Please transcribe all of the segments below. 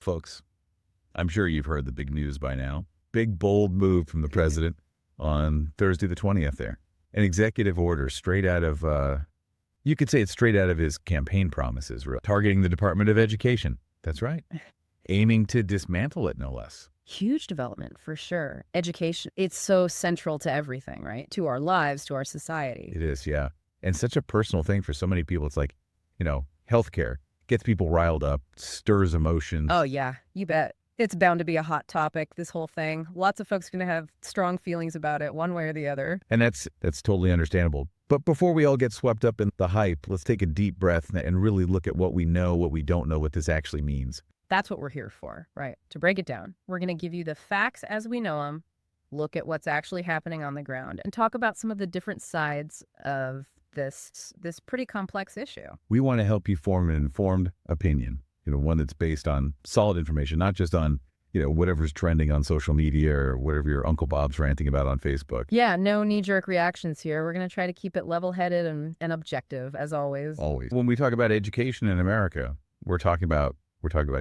Folks, I'm sure you've heard the big news by now. Big, bold move from the president on Thursday the 20th there. An executive order straight out of, you could say it's straight out of his campaign promises, really. Targeting the Department of Education. That's right. Aiming to dismantle it, no less. Huge development, for sure. Education, it's so central to everything, right? To our lives, to our society. It is, yeah. And such a personal thing for so many people. It's like, healthcare gets people riled up, stirs emotions. Oh, yeah, you bet. It's bound to be a hot topic, this whole thing. Lots of folks are going to have strong feelings about it, one way or the other. And that's totally understandable. But before we all get swept up in the hype, let's take a deep breath and really look at what we know, what we don't know, what this actually means. That's what we're here for, right? To break it down. We're going to give you the facts as we know them, look at what's actually happening on the ground, and talk about some of the different sides of this pretty complex issue. We want to help you form an informed opinion, one that's based on solid information, not just on, whatever's trending on social media or whatever your Uncle Bob's ranting about on Facebook. Yeah, no knee-jerk reactions here. We're going to try to keep it level-headed and objective, as always. Always. When we talk about education in America, we're talking about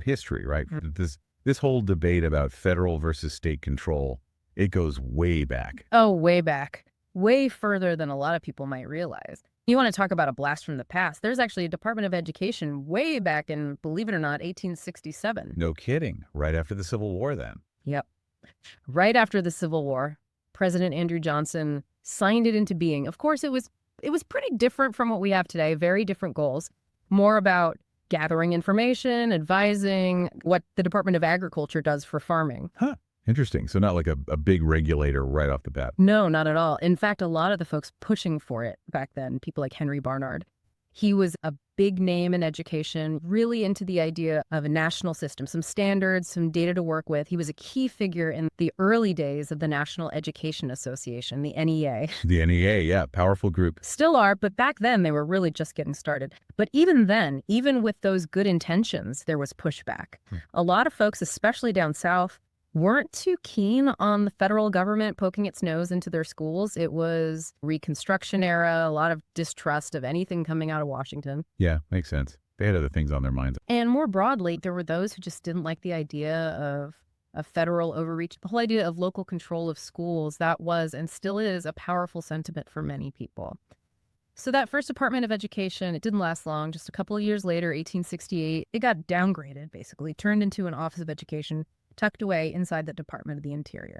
history, right? Mm-hmm. This whole debate about federal versus state control, it goes way back. Oh, way back. Way further than a lot of people might realize. You want to talk about a blast from the past. There's actually a Department of Education way back in, believe it or not, 1867. No kidding. Right after the Civil War then. Yep. Right after the Civil War, President Andrew Johnson signed it into being. Of course, it was pretty different from what we have today. Very different goals. More about gathering information, advising, what the Department of Agriculture does for farming. Huh. Interesting. So not like a big regulator right off the bat. No, not at all. In fact, a lot of the folks pushing for it back then, people like Henry Barnard, he was a big name in education, really into the idea of a national system, some standards, some data to work with. He was a key figure in the early days of the National Education Association, the NEA. The NEA, yeah, powerful group. Still are, but back then they were really just getting started. But even then, even with those good intentions, there was pushback. A lot of folks, especially down south, weren't too keen on the federal government poking its nose into their schools. It was Reconstruction era, a lot of distrust of anything coming out of Washington. Yeah, makes sense. They had other things on their minds. And more broadly, there were those who just didn't like the idea of a federal overreach. The whole idea of local control of schools, that was and still is a powerful sentiment for many people. So that first Department of Education, it didn't last long. Just a couple of years later, 1868, it got downgraded, basically, turned into an Office of Education, tucked away inside the Department of the Interior.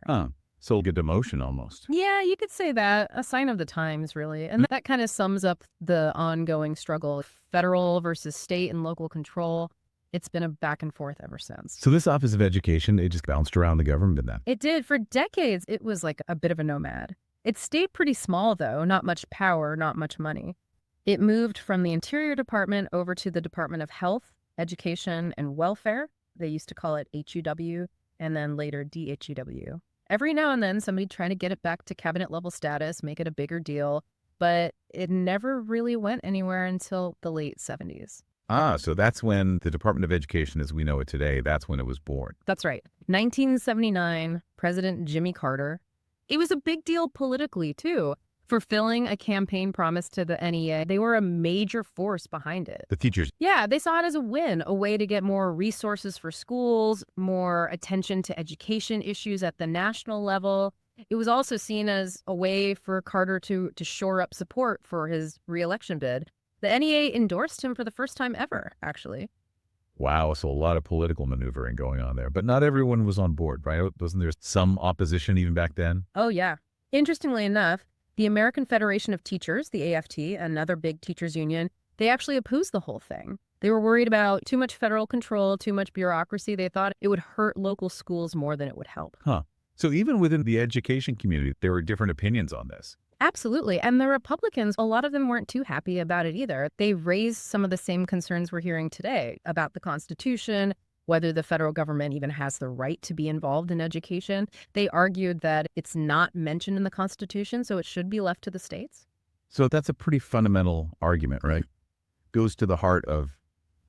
So a demotion almost. Yeah, you could say that. A sign of the times, really. And that kind of sums up the ongoing struggle. Federal versus state and local control. It's been a back and forth ever since. So this Office of Education, it just bounced around the government then? It did. For decades, it was like a bit of a nomad. It stayed pretty small, though. Not much power, not much money. It moved from the Interior Department over to the Department of Health, Education, and Welfare. They used to call it HUW, and then later DHUW. Every now and then, somebody trying to get it back to cabinet level status, make it a bigger deal, but it never really went anywhere until the late 70s. So that's when the Department of Education, as we know it today, that's when it was born. That's right. 1979, President Jimmy Carter. It was a big deal politically, too. Fulfilling a campaign promise to the NEA, they were a major force behind it. The teachers. Yeah, they saw it as a win, a way to get more resources for schools, more attention to education issues at the national level. It was also seen as a way for Carter to shore up support for his re-election bid. The NEA endorsed him for the first time ever, actually. Wow, so a lot of political maneuvering going on there. But not everyone was on board, right? Wasn't there some opposition even back then? Oh, yeah. Interestingly enough, the American Federation of Teachers, the AFT, another big teachers union, they actually opposed the whole thing. They were worried about too much federal control, too much bureaucracy. They thought it would hurt local schools more than it would help. So even within the education community, there were different opinions on this. Absolutely. And the Republicans, a lot of them weren't too happy about it either. They raised some of the same concerns we're hearing today about the Constitution, whether the federal government even has the right to be involved in education. They argued that it's not mentioned in the Constitution, so it should be left to the states. So that's a pretty fundamental argument, right? Goes to the heart of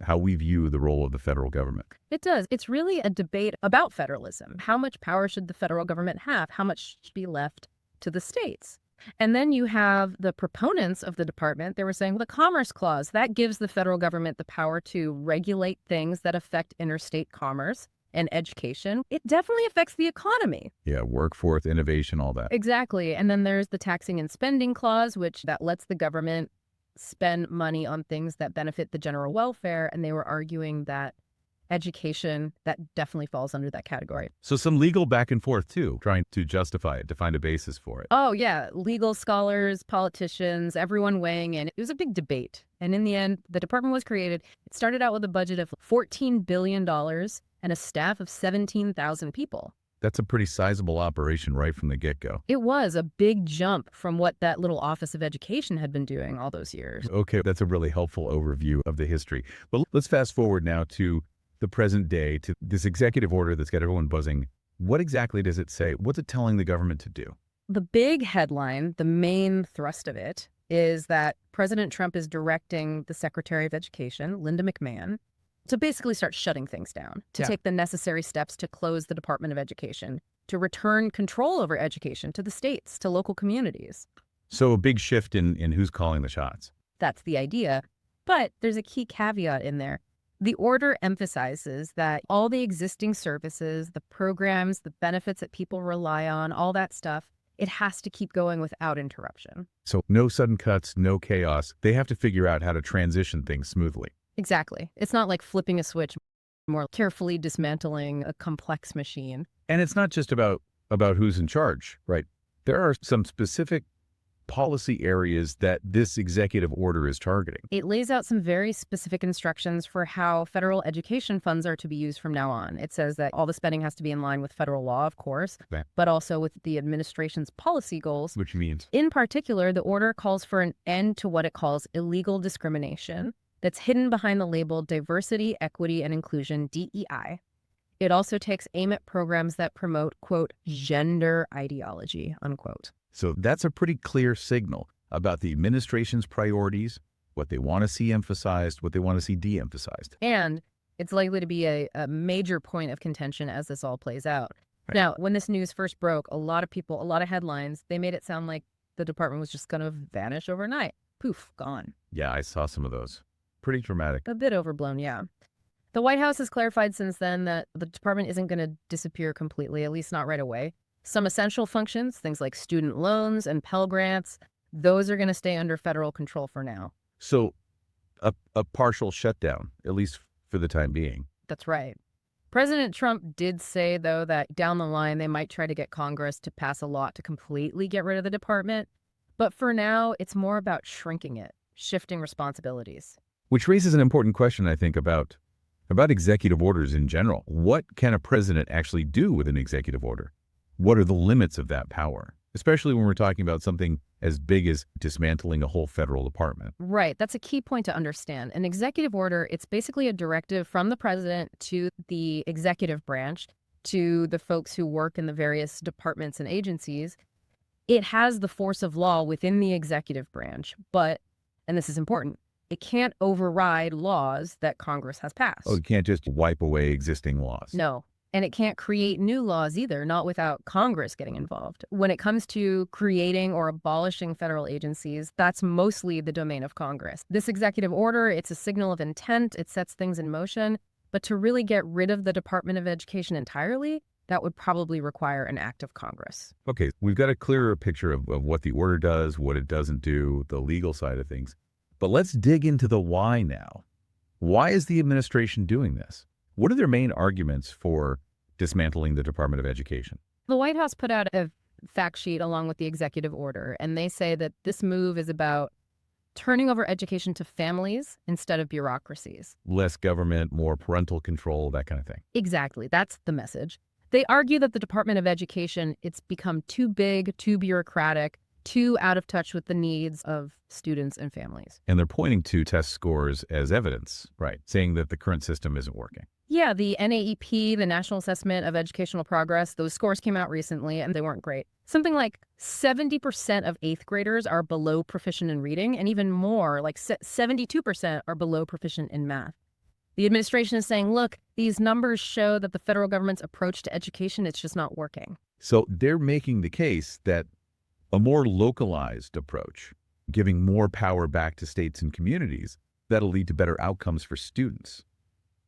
how we view the role of the federal government. It does. It's really a debate about federalism. How much power should the federal government have? How much should be left to the states? And then you have the proponents of the department. They were saying, well, the Commerce Clause, that gives the federal government the power to regulate things that affect interstate commerce and education. It definitely affects the economy. Yeah, workforce, innovation, all that. Exactly. And then there's the Taxing and Spending Clause, which that lets the government spend money on things that benefit the general welfare. And they were arguing that education, that definitely falls under that category. So some legal back and forth, too, trying to justify it, to find a basis for it. Oh, yeah. Legal scholars, politicians, everyone weighing in. It was a big debate. And in the end, the department was created. It started out with a budget of $14 billion and a staff of 17,000 people. That's a pretty sizable operation right from the get-go. It was a big jump from what that little Office of Education had been doing all those years. Okay, that's a really helpful overview of the history. But let's fast forward now to the present day, to this executive order that's got everyone buzzing. What exactly does it say? What's it telling the government to do? The big headline, the main thrust of it, is that President Trump is directing the Secretary of Education, Linda McMahon, to basically start shutting things down, to take the necessary steps to close the Department of Education, to return control over education to the states, to local communities. So a big shift in who's calling the shots. That's the idea. But there's a key caveat in there. The order emphasizes that all the existing services, the programs, the benefits that people rely on, all that stuff, it has to keep going without interruption. So no sudden cuts, no chaos. They have to figure out how to transition things smoothly. Exactly. It's not like flipping a switch, more carefully dismantling a complex machine. And it's not just about who's in charge, right? There are some specific policy areas that this executive order is targeting. It lays out some very specific instructions for how federal education funds are to be used from now on. It says that all the spending has to be in line with federal law, of course, but also with the administration's policy goals. Which means? In particular, the order calls for an end to what it calls illegal discrimination that's hidden behind the label diversity, equity, and inclusion, DEI. It also takes aim at programs that promote, quote, gender ideology, unquote. So that's a pretty clear signal about the administration's priorities, what they want to see emphasized, what they want to see de-emphasized. And it's likely to be a major point of contention as this all plays out. Right. Now, when this news first broke, a lot of people, a lot of headlines, they made it sound like the department was just going to vanish overnight. Poof, gone. Yeah, I saw some of those. Pretty dramatic. A bit overblown, yeah. The White House has clarified since then that the department isn't going to disappear completely, at least not right away. Some essential functions, things like student loans and Pell Grants, those are going to stay under federal control for now. So a partial shutdown, at least for the time being. That's right. President Trump did say, though, that down the line they might try to get Congress to pass a law to completely get rid of the department. But for now, it's more about shrinking it, shifting responsibilities. Which raises an important question, I think, about executive orders in general. What can a president actually do with an executive order? What are the limits of that power? Especially when we're talking about something as big as dismantling a whole federal department. Right. That's a key point to understand. An executive order, it's basically a directive from the president to the executive branch, to the folks who work in the various departments and agencies. It has the force of law within the executive branch, but, and this is important, it can't override laws that Congress has passed. Oh, you can't just wipe away existing laws. No. And it can't create new laws either, not without Congress getting involved. When it comes to creating or abolishing federal agencies, that's mostly the domain of Congress. This executive order, it's a signal of intent. It sets things in motion. But to really get rid of the Department of Education entirely, that would probably require an act of Congress. Okay, we've got a clearer picture of what the order does, what it doesn't do, the legal side of things. But let's dig into the why now. Why is the administration doing this? What are their main arguments for dismantling the Department of Education? The White House put out a fact sheet along with the executive order, and they say that this move is about turning over education to families instead of bureaucracies. Less government, more parental control, that kind of thing. Exactly. That's the message. They argue that the Department of Education, it's become too big, too bureaucratic, too out of touch with the needs of students and families. And they're pointing to test scores as evidence, right? Saying that the current system isn't working. Yeah, the NAEP, the National Assessment of Educational Progress, those scores came out recently and they weren't great. Something like 70% of 8th graders are below proficient in reading, and even more, like 72% are below proficient in math. The administration is saying, look, these numbers show that the federal government's approach to education, it's just not working. So they're making the case that A more localized approach, giving more power back to states and communities, that'll lead to better outcomes for students.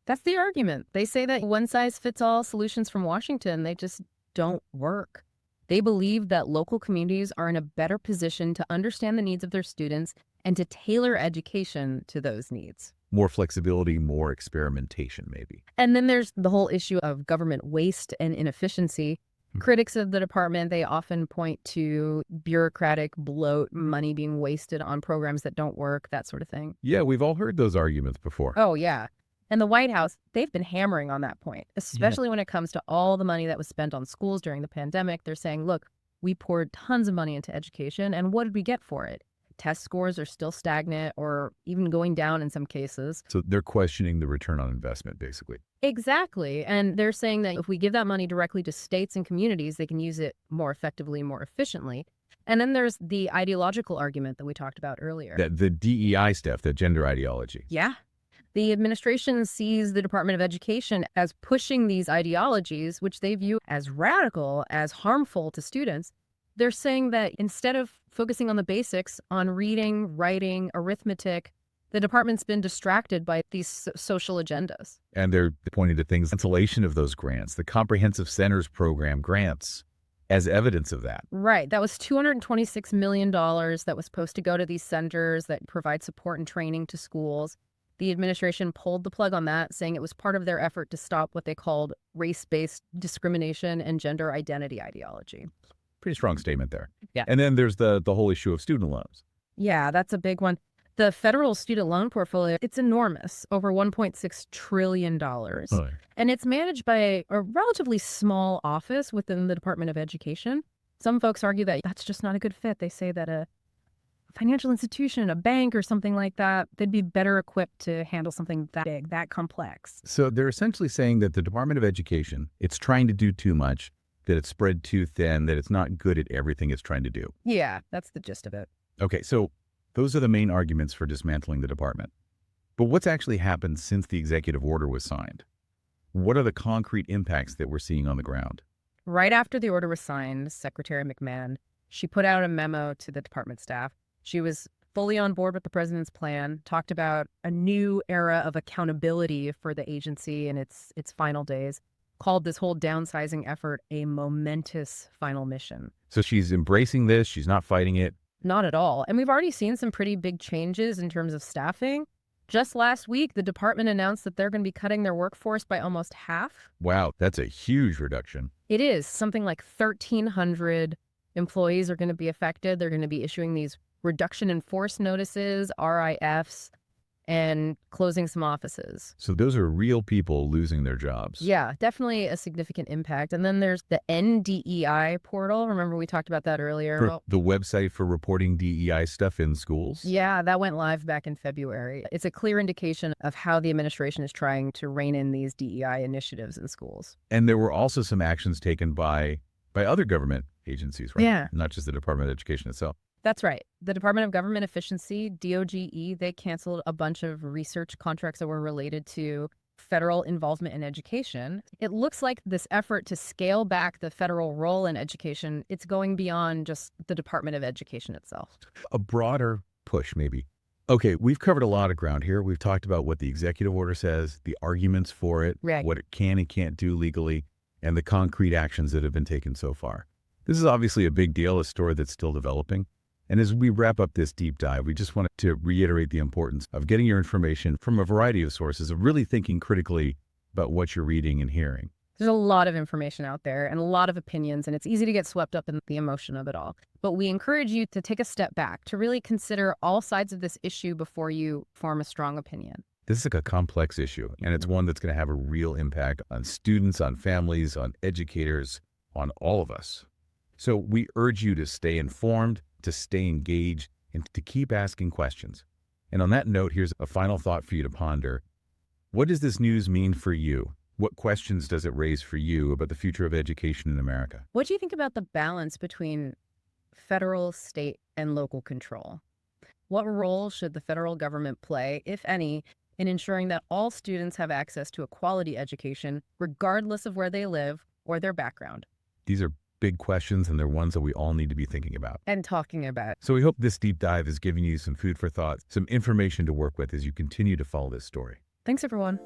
That's the argument. They say that one-size-fits-all solutions from Washington, they just don't work. They believe that local communities are in a better position to understand the needs of their students and to tailor education to those needs. More flexibility, more experimentation, maybe. And then there's the whole issue of government waste and inefficiency. Critics of the department, they often point to bureaucratic bloat, money being wasted on programs that don't work, that sort of thing. Yeah, we've all heard those arguments before. Oh, yeah. And the White House, they've been hammering on that point, especially when it comes to all the money that was spent on schools during the pandemic. They're saying, look, we poured tons of money into education, and what did we get for it? Test scores are still stagnant or even going down in some cases. So they're questioning the return on investment, basically. Exactly. And they're saying that if we give that money directly to states and communities, they can use it more effectively, more efficiently. And then there's the ideological argument that we talked about earlier. The DEI stuff, the gender ideology. Yeah. The administration sees the Department of Education as pushing these ideologies, which they view as radical, as harmful to students. They're saying that instead of focusing on the basics, on reading, writing, arithmetic, the department's been distracted by these social agendas. And they're pointing to things, cancellation of those grants, the Comprehensive Centers Program grants, as evidence of that. Right. That was $226 million that was supposed to go to these centers that provide support and training to schools. The administration pulled the plug on that, saying it was part of their effort to stop what they called race-based discrimination and gender identity ideology. Pretty strong statement there. Yeah. And then there's the whole issue of student loans. Yeah, that's a big one. The federal student loan portfolio, it's enormous, over $1.6 trillion. And it's managed by a relatively small office within the Department of Education. Some folks argue that that's just not a good fit. They say that a financial institution, a bank or something like that, they'd be better equipped to handle something that big, that complex. So they're essentially saying that the Department of Education, it's trying to do too much, that it's spread too thin, that it's not good at everything it's trying to do. Yeah, that's the gist of it. Okay, so those are the main arguments for dismantling the department. But what's actually happened since the executive order was signed? What are the concrete impacts that we're seeing on the ground? Right after the order was signed, Secretary McMahon, she put out a memo to the department staff. She was fully on board with the president's plan, talked about a new era of accountability for the agency in its final days, called this whole downsizing effort a momentous final mission. So she's embracing this, she's not fighting it. Not at all. And we've already seen some pretty big changes in terms of staffing. Just last week, the department announced that they're going to be cutting their workforce by almost half. Wow, that's a huge reduction. It is. Something like 1,300 employees are going to be affected. They're going to be issuing these reduction in force notices, RIFs, and closing some offices. So those are real people losing their jobs. Yeah, definitely a significant impact. And then there's the NDEI portal. Remember we talked about that earlier? For the website for reporting DEI stuff in schools? Yeah, that went live back in February. It's a clear indication of how the administration is trying to rein in these DEI initiatives in schools. And there were also some actions taken by other government agencies, right? Yeah. Not just the Department of Education itself. That's right. The Department of Government Efficiency, DOGE, they canceled a bunch of research contracts that were related to federal involvement in education. It looks like this effort to scale back the federal role in education, it's going beyond just the Department of Education itself. A broader push, maybe. Okay, we've covered a lot of ground here. We've talked about what the executive order says, the arguments for it, Right. what it can and can't do legally, and the concrete actions that have been taken so far. This is obviously a big deal, a story that's still developing. And as we wrap up this deep dive, we just wanted to reiterate the importance of getting your information from a variety of sources, of really thinking critically about what you're reading and hearing. There's a lot of information out there and a lot of opinions, and it's easy to get swept up in the emotion of it all. But we encourage you to take a step back, to really consider all sides of this issue before you form a strong opinion. This is like a complex issue, and it's one that's going to have a real impact on students, on families, on educators, on all of us. So we urge you to stay informed, to stay engaged, and to keep asking questions. And on that note, here's a final thought for you to ponder. What does this news mean for you? What questions does it raise for you about the future of education in America? What do you think about the balance between federal, state, and local control? What role should the federal government play, if any, in ensuring that all students have access to a quality education, regardless of where they live or their background? These are big questions, and they're ones that we all need to be thinking about. And talking about. So we hope this deep dive is giving you some food for thought, some information to work with as you continue to follow this story. Thanks, everyone.